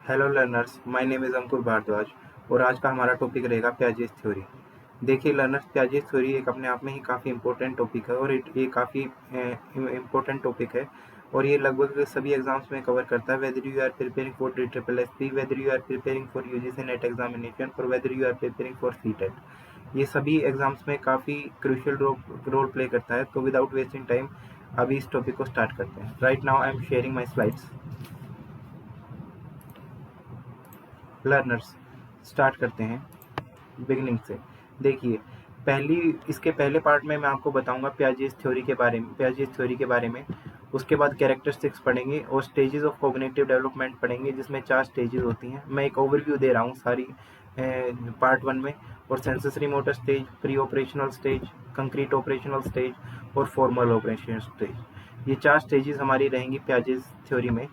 Hello learners, my name is Ankur Bhardwaj और आज का हमारा टॉपिक रहेगा प्याजेस थ्योरी। देखिए लर्नर्स, प्याजेस थ्योरी एक अपने आप में ही काफ़ी इंपॉर्टेंट टॉपिक है और ये काफ़ी इम्पोर्टेंट टॉपिक है और ये लगभग सभी एग्जाम्स में कवर करता है। Whether you are preparing for DSSP, whether you are preparing for UGC NET examination और whether you are preparing for CTET, ये सभी एग्जाम्स में काफ़ी क्रूशियल रोल प्ले करता है। तो विदाउट वेस्टिंग टाइम अभी इस टॉपिक को स्टार्ट करते हैं। Right now I am sharing my slides. Learners, start करते हैं बिगिनिंग से। देखिए, इसके पहले पार्ट में मैं आपको बताऊंगा प्याजेस थ्योरी के बारे में। उसके बाद कैरेक्टरिस्टिक्स पढ़ेंगे और स्टेजेस ऑफ कॉग्निटिव डेवलपमेंट पढ़ेंगे, जिसमें 4 स्टेजेस होती हैं। मैं एक ओवरव्यू दे रहा हूँ सारी पार्ट 1 में। और sensory motor stage, pre operational stage, concrete operational stage और फॉर्मल ऑपरेशनल स्टेज, ये 4 स्टेजेस हमारी रहेंगी प्याजेस थ्योरी में।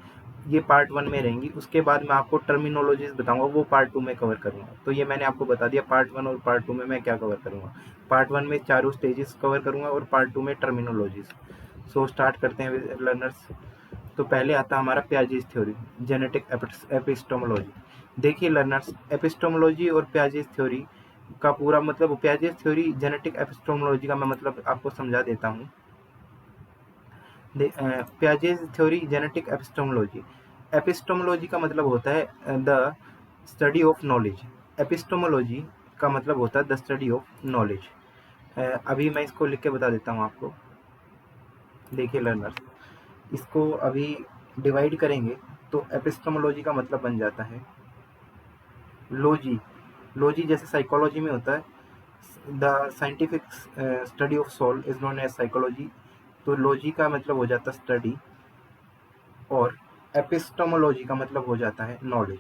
ये पार्ट 1 में रहेंगी। उसके बाद मैं आपको टर्मिनोलॉजीज बताऊंगा, वो पार्ट 2 में कवर करूंगा। तो ये मैंने आपको बता दिया पार्ट 1 और पार्ट 2 में मैं क्या कवर करूंगा। पार्ट 1 में चारों स्टेजेस कवर करूंगा और पार्ट 2 में टर्मिनोलॉजीज। सो स्टार्ट करते हैं लर्नर्स। तो पहले आता है हमारा प्याजेस थ्योरी, जेनेटिक एपिस्टोमोलॉजी। देखिए लर्नर्स, एपिस्टोमोलॉजी और प्याजेस थ्योरी का पूरा मतलब, प्याजेस थ्योरी जेनेटिक एपिस्टोमोलॉजी का मैं मतलब आपको समझा देता हूँ। Piaget's theory genetic epistemology. Epistemology का मतलब होता है the study of knowledge. Epistemology का मतलब होता है द स्टडी ऑफ नॉलेज। अभी मैं इसको लिख के बता देता हूँ आपको। देखिए लर्नर्स, इसको अभी डिवाइड करेंगे तो एपिस्टोमोलॉजी का मतलब बन जाता है लॉजी। लॉजी जैसे साइकोलॉजी में होता है the scientific study of soul is known as psychology, तो लॉजी का मतलब हो जाता है स्टडी और एपिस्टोमोलॉजी का मतलब हो जाता है नॉलेज।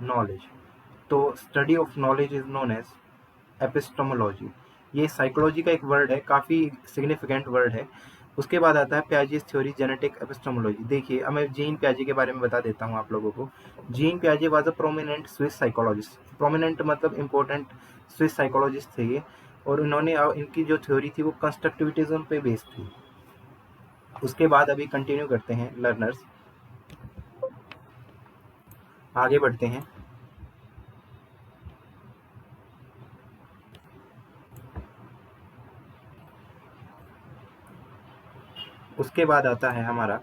नॉलेज, तो study of knowledge is known as epistemology. ये साइकोलॉजी का एक वर्ड है, काफ़ी सिग्निफिकेंट वर्ड है। उसके बाद आता है प्याजेस थ्योरी जेनेटिक एपिस्टोमोलॉजी। देखिए, अब मैं जीन प्याजे के बारे में बता देता हूँ आप लोगों को। जीन प्याजे was a prominent Swiss psychologist. Prominent मतलब इम्पोर्टेंट स्विस साइकोलॉजिस्ट थे ये, और इन्होंने इनकी जो थ्योरी थी वो कंस्ट्रक्टिविटिज्म पे बेस्ड थी। उसके बाद अभी कंटिन्यू करते हैं लर्नर्स, आगे बढ़ते हैं। उसके बाद आता है हमारा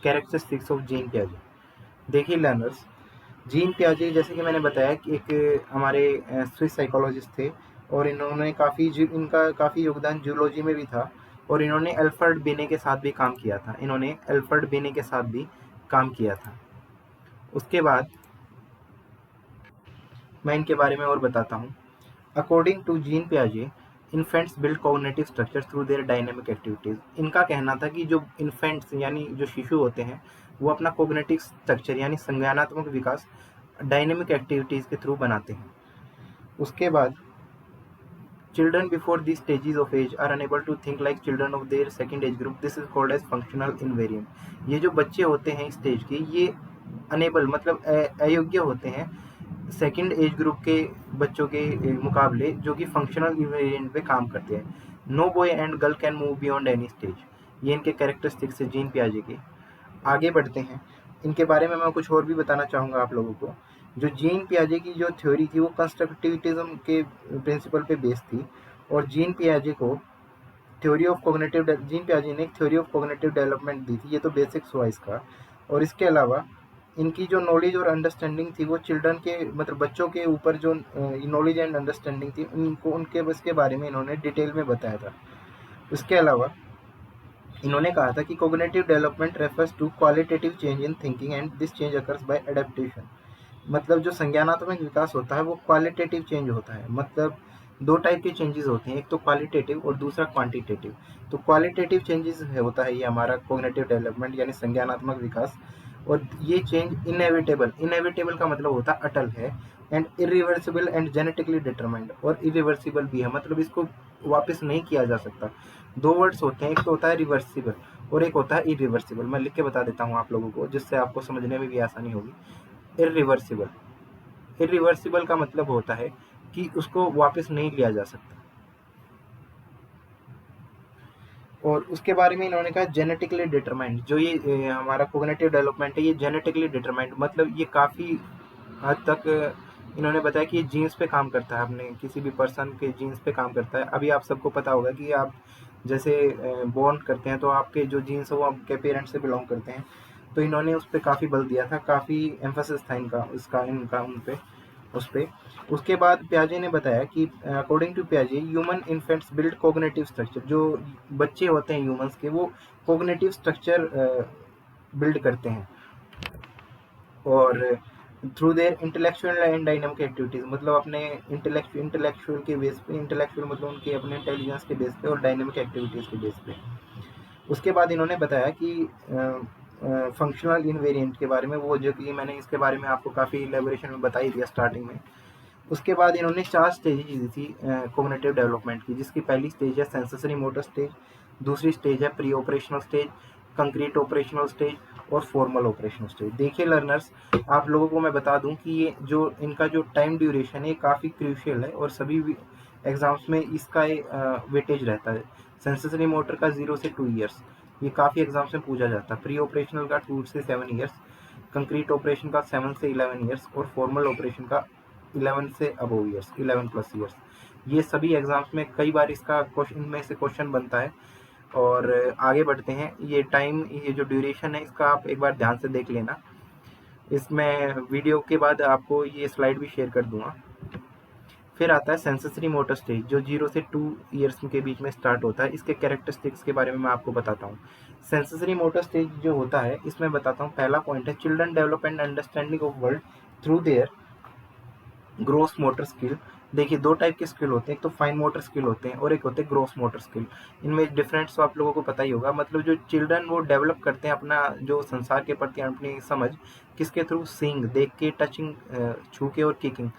कैरेक्टरिस्टिक्स ऑफ जीन प्याजे। देखिए लर्नर्स, जीन प्याजे जैसे कि मैंने बताया कि एक हमारे स्विस साइकोलॉजिस्ट थे, और इन्होंने इनका काफ़ी योगदान जूलॉजी में भी था, और इन्होंने एल्फ्रेड बिने के साथ भी काम किया था। उसके बाद मैं इनके बारे में और बताता हूँ। अकॉर्डिंग टू जीन प्याजे, infants build cognitive structure through their dynamic activities. इनका कहना था कि जो इन्फेंट्स यानी जो शिशु होते हैं, वो अपना कॉग्निटिव स्ट्रक्चर यानी संज्ञानात्मक विकास डायनेमिक एक्टिविटीज के थ्रू बनाते हैं। उसके बाद children before this stages of age are unable to think like children of their second age group, this is called as functional invariant. ये जो बच्चे होते हैं इस स्टेज के, ये अनेबल मतलब अयोग्य होते हैं सेकंड एज ग्रुप के बच्चों के मुकाबले, जो कि फंक्शनल इन्वेरिएंट पे काम करते हैं। No boy and girl can move beyond any stage. ये इनके कैरेक्टरिस्टिक्स है जीन पियाजे के। आगे बढ़ते हैं, इनके बारे में मैं कुछ और भी बताना चाहूँगा आप लोगों को। जो जीन पियाजे की जो थ्योरी थी वो कंस्ट्रक्टिविटिज्म के प्रिंसिपल पे बेस्ड थी, और जीन पियाजे ने एक थ्योरी ऑफ कॉग्निटिव डेवलपमेंट दी थी। ये तो बेसिक्स हुआ इसका। और इसके अलावा इनकी जो नॉलेज और अंडरस्टैंडिंग थी वो चिल्ड्रन के मतलब बच्चों के ऊपर जो नॉलेज एंड अंडरस्टैंडिंग थी उनको उनके उसके बारे में इन्होंने डिटेल में बताया था। उसके अलावा इन्होंने कहा था कि cognitive development refers to qualitative change in thinking and this change occurs by adaptation. मतलब जो संज्ञानात्मक विकास होता है वो क्वालिटेटिव चेंज होता है। मतलब दो टाइप के चेंजेस होते हैं, एक तो क्वालिटेटिव और दूसरा क्वांटिटेटिव। तो क्वालिटेटिव चेंजेस होता है ये हमारा कोग्निटिव डेवलपमेंट यानी संज्ञानात्मक विकास, और ये चेंज इनएविटेबल का मतलब होता है अटल है, and irreversible and genetically determined. और इरिवर्सिबल भी है, मतलब इसको वापस नहीं किया जा सकता। दो वर्ड्स होते हैं, एक तो होता है रिवर्सिबल और एक होता है इरिवर्सिबल। मैं लिख के बता देता हूँ आप लोगों को, जिससे आपको समझने में भी आसानी होगी। इरिवर्सिबल, इरिवर्सिबल का मतलब होता है कि उसको वापस नहीं लिया जा सकता। और उसके बारे में इन्होंने कहा जेनेटिकली डिटरमाइंड, जो ये हमारा कोग्निटिव डेवलपमेंट है ये जेनेटिकली डिटरमाइंड, मतलब ये काफ़ी हद तक इन्होंने बताया कि ये जीन्स पे काम करता है, अपने किसी भी पर्सन के जीन्स पे काम करता है। अभी आप सबको पता होगा कि आप जैसे बॉर्न करते हैं तो आपके जो जीन्स है वो आपके पेरेंट्स से बिलोंग करते हैं, तो इन्होंने उस पर काफ़ी बल दिया था, काफ़ी एम्फोसिस था इनका उन पे उस पे। उसके बाद पियाजे ने बताया कि अकॉर्डिंग टू पियाजे human infants build cognitive structure, जो बच्चे होते हैं ह्यूमंस के वो कोग्निटिव स्ट्रक्चर बिल्ड करते हैं और through their intellectual and dynamic activities, मतलब अपने इंटेलेक्चुअल के बेस पे, इंटेलेक्चुअल मतलब उनके अपने इंटेलिजेंस के बेस पे और डायनामिक एक्टिविटीज के बेस पे। उसके बाद इन्होंने बताया कि फंक्शनल इनवेरिएंट के बारे में, वो जो कि मैंने इसके बारे में आपको काफ़ी इलेबोरेशन में बता ही दिया स्टार्टिंग में। उसके बाद इन्होंने 4 स्टेजेज दी थी कोग्निटिव डेवलपमेंट की, जिसकी पहली स्टेज है सेंसरी मोटर स्टेज, दूसरी स्टेज है pre operational stage, concrete operational stage और फॉर्मल ऑपरेशनल स्टेज। देखिए लर्नर्स, आप लोगों को मैं बता दूं कि ये जो इनका जो टाइम ड्यूरेशन है काफ़ी क्रूशियल है और सभी एग्जाम्स में इसका वेटेज रहता है। सेंसरी मोटर का 0 से 2 ईयर्स, ये काफ़ी एग्जाम्स में पूछा जाता है। प्री ऑपरेशनल का 2 से 7 ईयर्स, कंक्रीट ऑपरेशन का 7 से 11 ईयर्स और फॉर्मल ऑपरेशन का 11 से अबव ईयर्स, 11 प्लस ईयर्स। ये सभी एग्जाम्स में कई बार इसका क्वेश्चन में से क्वेश्चन बनता है। और आगे बढ़ते हैं, ये टाइम, ये जो ड्यूरेशन है इसका आप एक बार ध्यान से देख लेना, इसमें वीडियो के बाद आपको ये स्लाइड भी शेयर कर दूंगा। फिर आता है सेंसरी मोटर स्टेज, जो 0 से 2 ईयर्स के बीच में स्टार्ट होता है। इसके कैरेक्टरिस्टिक्स के बारे में मैं आपको बताता हूँ। सेंसरी मोटर स्टेज जो होता है इसमें बताता हूँ, पहला पॉइंट है children develop and understanding of world through their gross motor skill. देखिए 2 टाइप के स्किल होते हैं, एक तो फाइन मोटर स्किल होते हैं और एक होते हैं ग्रोस मोटर स्किल। इनमें डिफरेंस तो आप लोगों को पता ही होगा। मतलब जो चिल्ड्रन वो डेवलप करते हैं अपना जो संसार के प्रति अपनी समझ, किसके थ्रू? सीइंग, देख के, टचिंग, छू के, और किकिंग,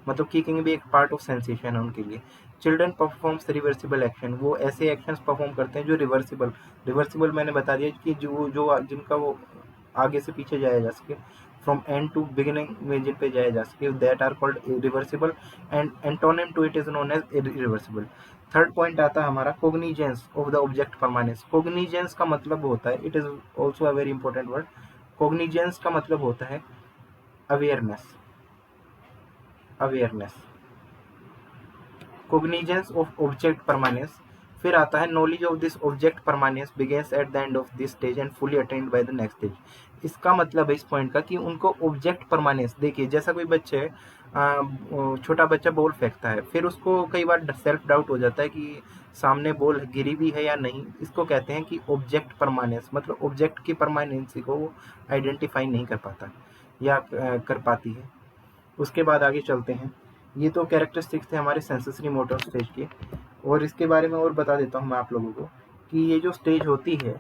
मतलब किकिंग भी एक पार्ट ऑफ सेंसेशन है उनके लिए। चिल्ड्रन परफॉर्म्स रिवर्सिबल एक्शन, वो ऐसे एक्शंस परफॉर्म करते हैं जो रिवर्सिबल मैंने बता दिया कि जो जिनका वो आगे से पीछे जाया जा सके, फ्रॉम एंड टू बिगिनिंग में जिन पे जाया जा सके, that are called reversible and antonym to it is known as irreversible. Third point आता है हमारा cognizance of the object permanence. Cognizance का मतलब होता है, it is also a very important word. Cognizance का मतलब होता है awareness, awareness, cognizance of object permanence. फिर आता है knowledge of this object permanence begins at the end of this stage and fully attained by the next stage. इसका मतलब है इस पॉइंट का कि उनको ऑब्जेक्ट परमानेंस, देखिए जैसा कोई बच्चे छोटा बच्चा बॉल फेंकता है, फिर उसको कई बार सेल्फ डाउट हो जाता है कि सामने बॉल गिरी भी है या नहीं। इसको कहते हैं कि ऑब्जेक्ट परमानेंस, मतलब ऑब्जेक्ट की परमानेंसी को वो आइडेंटिफाई नहीं कर पाता या कर पाती है। उसके बाद आगे चलते हैं। ये तो कैरेक्टरिस्टिक्स थे हमारे सेंसरी मोटर स्टेज के, और इसके बारे में और बता देता हूँ मैं आप लोगों को कि ये जो स्टेज होती है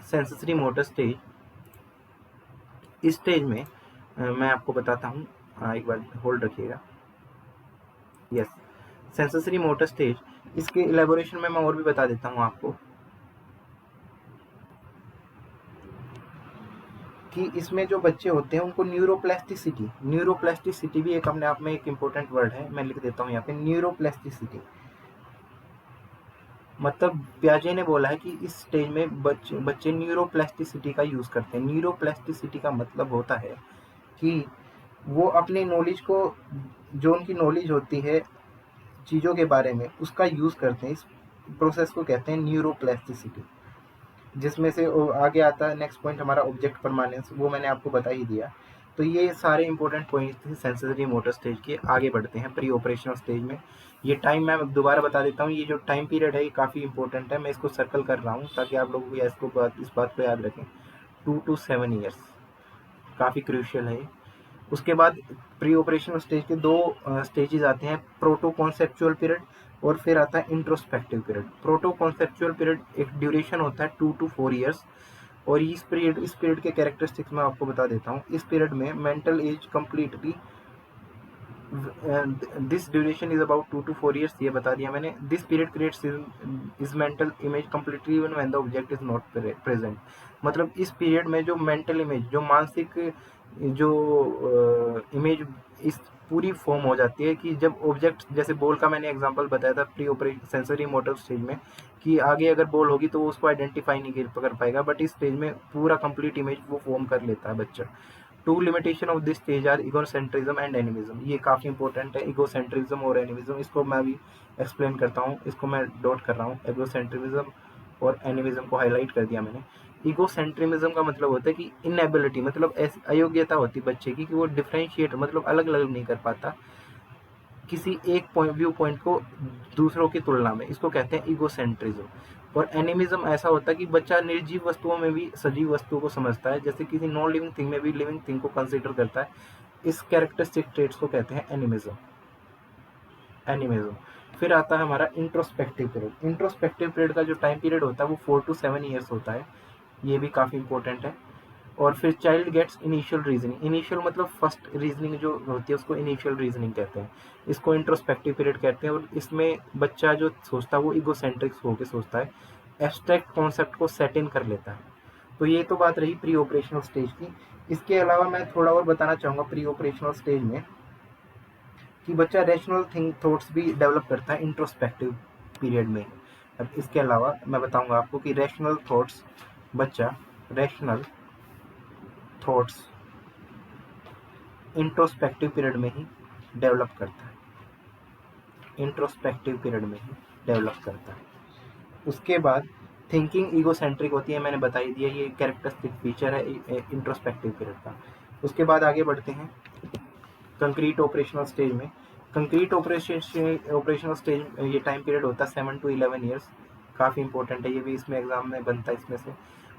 सेंसरी मोटर स्टेज, इस स्टेज में मैं आपको बताता हूँ, एक बार होल्ड रखिएगा। यस, सेंसरी मोटर स्टेज, इसके इलेबोरेशन में मैं और भी बता देता हूँ आपको कि इसमें जो बच्चे होते हैं उनको न्यूरोप्लास्टिसिटी भी एक अपने आप में एक इम्पोर्टेंट वर्ड है, मैं लिख देता हूँ यहाँ पे, न्यूरोप्लास्टिसिटी। मतलब पियाजे ने बोला है कि इस स्टेज में बच्चे न्यूरोप्लास्टिसिटी का यूज करते हैं। न्यूरोप्लास्टिसिटी का मतलब होता है कि वो अपनी नॉलेज को, जो उनकी नॉलेज होती है चीज़ों के बारे में, उसका यूज करते हैं। इस प्रोसेस को कहते हैं न्यूरोप्लास्टिसिटी। जिसमें से आगे आता है नेक्स्ट पॉइंट हमारा ऑब्जेक्ट परमानेंस, वो मैंने आपको बता ही दिया। तो ये सारे इंपॉर्टेंट पॉइंट्स थे सेंसरी मोटर स्टेज के। आगे बढ़ते हैं प्री ऑपरेशनल स्टेज में। ये टाइम मैं दोबारा बता देता हूँ, ये जो टाइम पीरियड है ये काफ़ी इंपॉर्टेंट है, मैं इसको सर्कल कर रहा हूँ ताकि आप लोगों को इस बात को याद रखें। 2 to 7 ईयर्स काफ़ी क्रूशियल है। उसके बाद प्री ऑपरेशनल स्टेज के 2 स्टेजेस आते हैं, प्रोटो कॉन्सेप्चुअल पीरियड और फिर आता है introspective period. Proto conceptual period एक ड्यूरेशन होता है 2 to 4 ईयर्स, और इस पीरियड के कैरेक्टरिस्टिक्स मैं आपको बता देता हूँ। इस पीरियड में mental as completely, this duration is about 2 to 4 years, ये बता दिया मैंने। This period creates is mental image completely even when the object is not present. मतलब इस पीरियड में जो मेंटल इमेज, जो मानसिक जो इमेज इस पूरी फॉर्म हो जाती है कि जब ऑब्जेक्ट, जैसे बॉल का मैंने एग्जांपल बताया था pre operation sensory motor stage में, कि आगे अगर बॉल होगी तो वो उसको आइडेंटिफाई नहीं कर पाएगा, बट इस स्टेज में पूरा कंप्लीट इमेज वो फॉर्म कर लेता है बच्चा। Two limitation of this stage are egocentrism and animism. ये काफ़ी इंपॉर्टेंट है, इगोसेंट्रिज्म और एनिमिज्म। इसको मैं अभी एक्सप्लेन करता हूँ, इसको मैं डॉट कर रहा हूँ। इगोसेंट्रिज्म और एनिमिज्म को हाईलाइट कर दिया मैंने। इगोसेंट्रिज्म का मतलब होता है कि इनएबिलिटी, मतलब ऐसी अयोग्यता होती है बच्चे की कि वो डिफ्रेंशिएट, मतलब अलग अलग नहीं कर पाता किसी एक व्यू पॉइंट को दूसरों की तुलना में। इसको कहते हैं इगोसेंट्रिज्म। और एनिमिज्म ऐसा होता है कि बच्चा निर्जीव वस्तुओं में भी सजीव वस्तुओं को समझता है, जैसे किसी नॉन लिविंग थिंग में भी लिविंग थिंग को कंसीडर करता है। इस कैरेक्टरिस्टिक ट्रेट्स को कहते हैं एनिमिज्म। फिर आता है हमारा इंट्रोस्पेक्टिव पीरियड। इंट्रोस्पेक्टिव पीरियड का जो टाइम पीरियड होता है वो 4 to 7 ईयर्स होता है। ये भी काफ़ी इंपॉर्टेंट है। और फिर child gets initial reasoning. Initial मतलब फर्स्ट रीजनिंग जो होती है उसको इनिशियल रीजनिंग कहते हैं। इसको इंट्रोस्पेक्टिव पीरियड कहते हैं। और इसमें बच्चा जो सोचता है वो इगोसेंट्रिक होकर सोचता है, एब्स्ट्रैक्ट कॉन्सेप्ट को सेट इन कर लेता है। तो ये तो बात रही प्री ऑपरेशनल स्टेज की। इसके अलावा मैं थोड़ा और बताना चाहूँगा प्री ऑपरेशनल स्टेज में कि बच्चा रैशनल थिंक थॉट्स भी डेवलप करता है इंट्रोस्पेक्टिव पीरियड में। अब इसके अलावा मैं बताऊंगा आपको कि बच्चा रैशनल थॉट्स इंट्रोस्पेक्टिव पीरियड में ही डेवलप करता है। इंट्रोस्पेक्टिव पीरियड में ही डेवलप करता है। उसके बाद थिंकिंग ईगोसेंट्रिक होती है, मैंने बताई दिया, ये कैरेक्टरिस्टिक फीचर है इंट्रोस्पेक्टिव पीरियड का। उसके बाद आगे बढ़ते हैं कंक्रीट ऑपरेशनल स्टेज में। कंक्रीट ऑपरेशनल स्टेज ये टाइम पीरियड होता है 7 to 11 ईयर्स। काफ़ी इंपॉर्टेंट है, ये भी इसमें एग्जाम में बनता है इसमें से।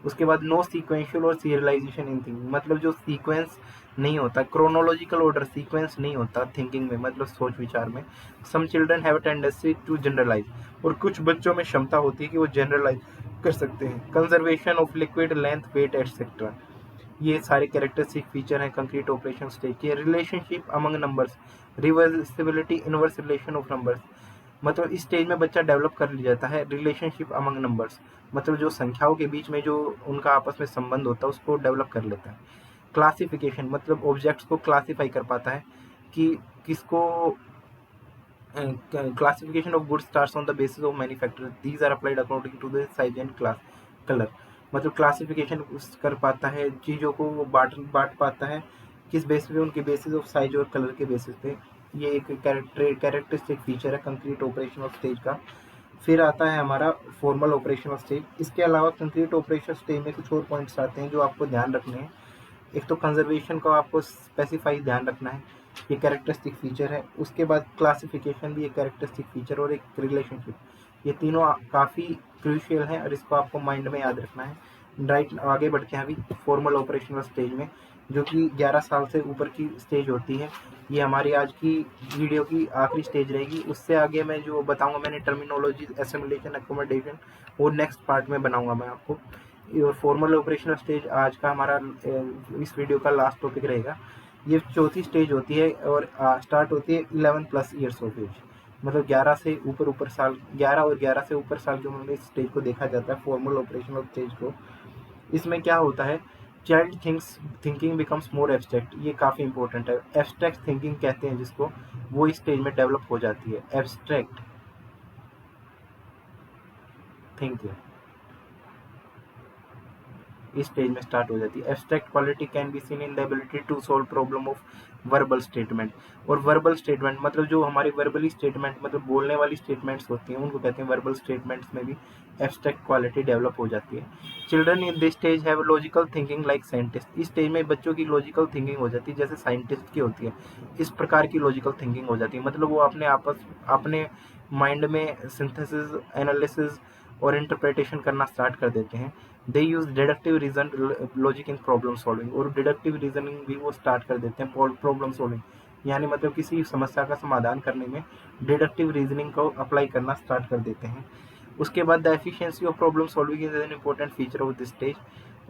उसके बाद नो सीक्वेंशियल और सीरियलाइजेशन इन थिंकिंग, मतलब जो सीक्वेंस नहीं होता, क्रोनोलॉजिकल ऑर्डर सीक्वेंस नहीं होता थिंकिंग में, मतलब सोच विचार में। Some children have tendency to generalise, और कुछ बच्चों में क्षमता होती है कि वो जनरलाइज कर सकते हैं। Conservation of liquid length wait etcetera, ये सारे कैरेक्टरिस्टिक फीचर हैं कंक्रीट ऑपरेशन स्टेज के। Relationship among numbers, reversibility inverse relation of numbers, मतलब इस स्टेज में बच्चा डेवलप कर लिया जाता है रिलेशनशिप अमंग नंबर्स, मतलब जो संख्याओं के बीच में जो उनका आपस में संबंध होता है उसको डेवलप कर लेता है। क्लासिफिकेशन, मतलब ऑब्जेक्ट्स को क्लासिफाई कर पाता है कि किसको, classification of good stars on the basis of manufacturer, these are applied according to the size and class colour, मतलब क्लासिफिकेशन कर पाता है चीज़ों को, वो बांट पाता है किस बेसिस पे, उनके बेसिस ऑफ साइज और कलर के बेसिस पे। ये एक कैरेक्टरिस्टिक फीचर है कंक्रीट ऑपरेशनल स्टेज का। फिर आता है हमारा फॉर्मल ऑपरेशनल स्टेज। इसके अलावा कंक्रीट ऑपरेशन स्टेज में कुछ और पॉइंट्स आते हैं जो आपको ध्यान रखने हैं। एक तो कंजर्वेशन का आपको स्पेसिफाई ध्यान रखना है, ये कैरेक्टरिस्टिक फीचर है। उसके बाद क्लासिफिकेशन भी एक कैरेक्टरिस्टिक फीचर, और एक रिलेशनशिप, ये तीनों काफ़ी क्रूशियल हैं और इसको आपको माइंड में याद रखना है। राइट, आगे बढ़ते हैं अभी फॉर्मल ऑपरेशनल स्टेज में, जो कि 11 साल से ऊपर की स्टेज होती है। ये हमारी आज की वीडियो की आखिरी स्टेज रहेगी। उससे आगे मैं जो बताऊंगा, मैंने टर्मिनोलॉजी, एसिमुलेशन, एकोमोडेशन, और नेक्स्ट पार्ट में बनाऊंगा मैं आपको। फॉर्मल ऑपरेशनल स्टेज आज का हमारा इस वीडियो का लास्ट टॉपिक रहेगा। ये चौथी स्टेज होती है और स्टार्ट होती है 11+ ईयर्स ऑफ एज, मतलब 11 से ऊपर साल, 11 और 11 से ऊपर साल की उम्र में इस स्टेज को देखा जाता है, फॉर्मल ऑपरेशनल स्टेज को। इसमें क्या होता है, child thinking becomes more abstract, ये काफ़ी इंपॉर्टेंट है। एब्स्ट्रैक्ट थिंकिंग कहते हैं जिसको, वो इस स्टेज में डेवलप हो जाती है। एब्स्ट्रैक्ट थिंकिंग इस स्टेज में स्टार्ट हो जाती है। Abstract quality can be seen in the ability to solve problem of verbal statement. और वर्बल स्टेटमेंट मतलब जो हमारी वर्बली स्टेटमेंट, मतलब बोलने वाली स्टेटमेंट्स होती हैं, उनको कहते हैं वर्बल स्टेटमेंट्स में भी एब्स्ट्रैक्ट क्वालिटी डेवलप हो जाती है। Children in this stage have logical thinking like scientist, इस स्टेज में बच्चों की लॉजिकल थिंकिंग हो जाती है जैसे साइंटिस्ट की होती है, इस प्रकार की लॉजिकल थिंकिंग हो जाती है। मतलब वो अपने माइंड में सिंथेसिस, एनालिसिस और इंटरप्रिटेशन करना स्टार्ट कर देते हैं। They use deductive reason logic in problem solving, और डिडक्टिव रीजनिंग भी वो स्टार्ट कर देते हैं प्रॉब्लम सॉल्विंग, यानी मतलब किसी समस्या का समाधान करने में डिडक्टिव रीजनिंग को अप्लाई करना स्टार्ट कर देते हैं। उसके बाद the efficiency of problem solving is an important feature of this stage.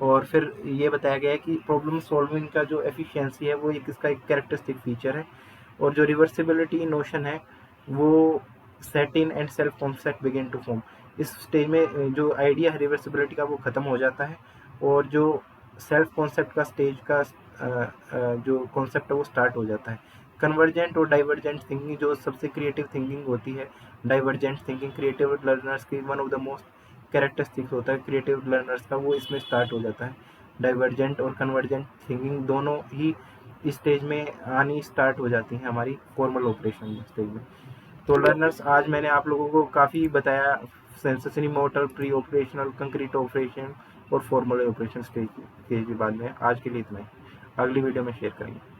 और फिर ये बताया गया है कि प्रॉब्लम सॉल्विंग का जो एफिशिएंसी है वो इसका एक कैरेक्टरिस्टिक फीचर है। और जो रिवर्सिबिलिटी नोशन है वो set in and self concept begin to form, इस स्टेज में जो आइडिया है रिवर्सिबिलिटी का वो ख़त्म हो जाता है, और जो सेल्फ कॉन्सेप्ट का स्टेज का जो कॉन्सेप्ट है वो स्टार्ट हो जाता है। कन्वर्जेंट और डाइवर्जेंट थिंकिंग जो सबसे क्रिएटिव थिंकिंग होती है, डाइवर्जेंट थिंकिंग क्रिएटिव लर्नर्स की one of the most characteristics होता है क्रिएटिव लर्नर्स का, वो इसमें स्टार्ट हो जाता है। डाइवर्जेंट और कन्वर्जेंट थिंकिंग दोनों ही इस स्टेज में आनी स्टार्ट हो जाती हैं हमारी फॉर्मल ऑपरेशन स्टेज में। तो लर्नर्स, आज मैंने आप लोगों को काफ़ी बताया sensory motor, pre operational, concrete operation और फॉर्मल ऑपरेशन स्टेज के बाद में। आज के लिए इतना ही, अगली वीडियो में शेयर करेंगे।